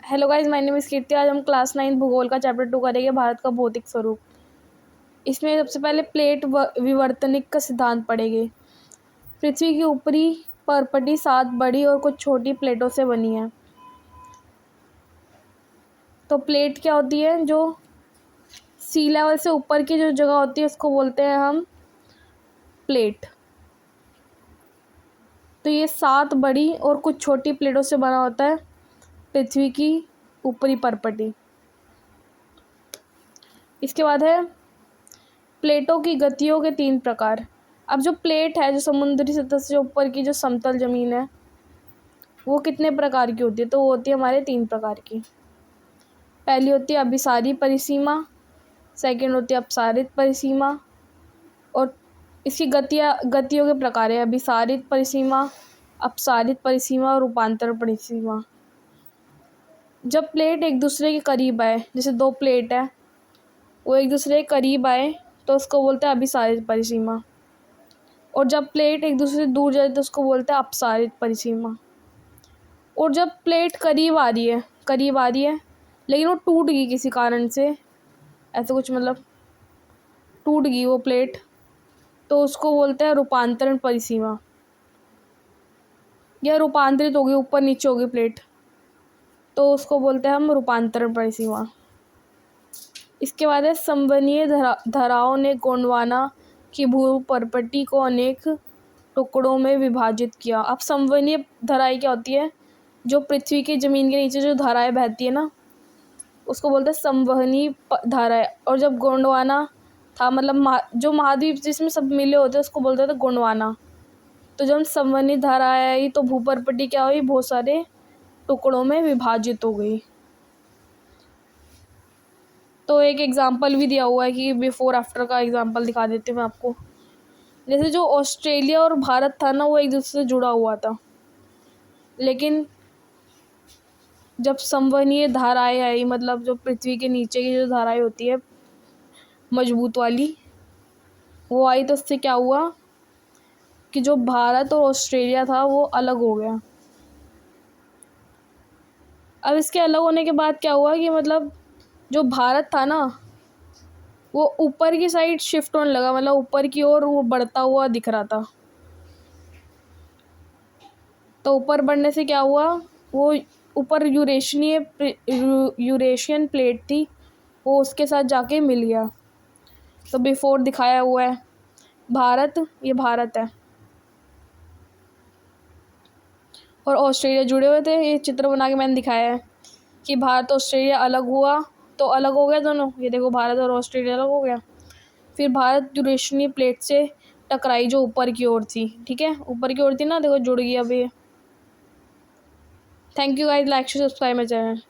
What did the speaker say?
Hello guys, my name is Kirti. आज हम class 9 भूगोल का चैप्टर 2 करेंगे, भारत का भौतिक स्वरूप। इसमें सबसे पहले प्लेट विवर्तनिक का सिद्धांत पढ़ेंगे। पृथ्वी की ऊपरी परपटी 7 बड़ी और कुछ छोटी प्लेटों से बनी है। तो प्लेट क्या होती है? जो सी लेवल से ऊपर की जो जगह होती है उसको बोलते हैं हम प्लेट। तो ये 7 बड़ी और कुछ छोटी प्लेटों से बना होता है पृथ्वी की ऊपरी परपटी। इसके बाद है प्लेटों की गतियों के 3 प्रकार। अब जो प्लेट है, जो समुद्री सतह से ऊपर की जो समतल ज़मीन है, वो कितने प्रकार की होती है? तो वो होती है हमारे 3 प्रकार की। पहली होती है अभिसारी परिसीमा, सेकंड होती है अपसारित परिसीमा, और इसकी गतियों के प्रकार है अभिसारित परिसीमा, अपसारित परिसीमा और रूपांतर परिसीमा। जब प्लेट एक दूसरे के करीब आए, जैसे 2 प्लेट है, वो एक दूसरे के करीब आए तो उसको बोलते हैं अभिसारित परिसीमा, और जब प्लेट एक दूसरे से दूर जाए तो उसको बोलते हैं अपसारित परिसीमा। और जब प्लेट करीब आ रही है लेकिन वो टूट गई किसी कारण से, ऐसा कुछ मतलब टूट गई वो प्लेट, तो उसको बोलते हैं रूपांतरण परिसीमा। या रूपांतरित हो गई, ऊपर नीचे हो गई प्लेट, तो उसको बोलते हैं हम रूपांतरण परिसीमा। इसके बाद है संवहनीय धाराओं ने गोंडवाना की भू परपटी को अनेक टुकड़ों में विभाजित किया। अब संवहनीय धाराएं क्या होती है? जो पृथ्वी की ज़मीन के नीचे जो धाराएं बहती है ना, उसको बोलते हैं संवहनीय धाराएं। और जब गोंडवाना था, मतलब जो महाद्वीप जिसमें सब मिले होते हैं, उसको बोलते थे गोंडवाना। तो जब संवहनीय धाराएं आई तो भूपरपटी क्या हुई? बहुत सारे टुकड़ों में विभाजित हो गई। तो एक एग्जाम्पल भी दिया हुआ है कि बिफोर आफ्टर का एग्जाम्पल दिखा देती हूँ मैं आपको। जैसे जो ऑस्ट्रेलिया और भारत था ना, वो एक दूसरे से जुड़ा हुआ था, लेकिन जब संवहनीय धाराएं आई, मतलब जो पृथ्वी के नीचे की जो धाराएं होती है मजबूत वाली, वो आई, तो उससे क्या हुआ कि जो भारत और ऑस्ट्रेलिया था वो अलग हो गया। अब इसके अलग होने के बाद क्या हुआ कि मतलब जो भारत था ना, वो ऊपर की साइड शिफ्ट होने लगा, मतलब ऊपर की ओर वो बढ़ता हुआ दिख रहा था। तो ऊपर बढ़ने से क्या हुआ, वो ऊपर यूरेशियन प्लेट थी, वो उसके साथ जाके मिल गया। तो बिफोर दिखाया हुआ है भारत, ये भारत है, और ऑस्ट्रेलिया जुड़े हुए थे। ये चित्र बना के मैंने दिखाया है कि भारत ऑस्ट्रेलिया अलग हुआ, तो अलग हो गया दोनों। ये देखो, भारत और ऑस्ट्रेलिया अलग हो गया। फिर भारत यूरेशियन प्लेट से टकराई जो ऊपर की ओर थी, ठीक है, ऊपर की ओर थी ना, देखो जुड़ गई अभी। Thank you guys, like subscribe my channel.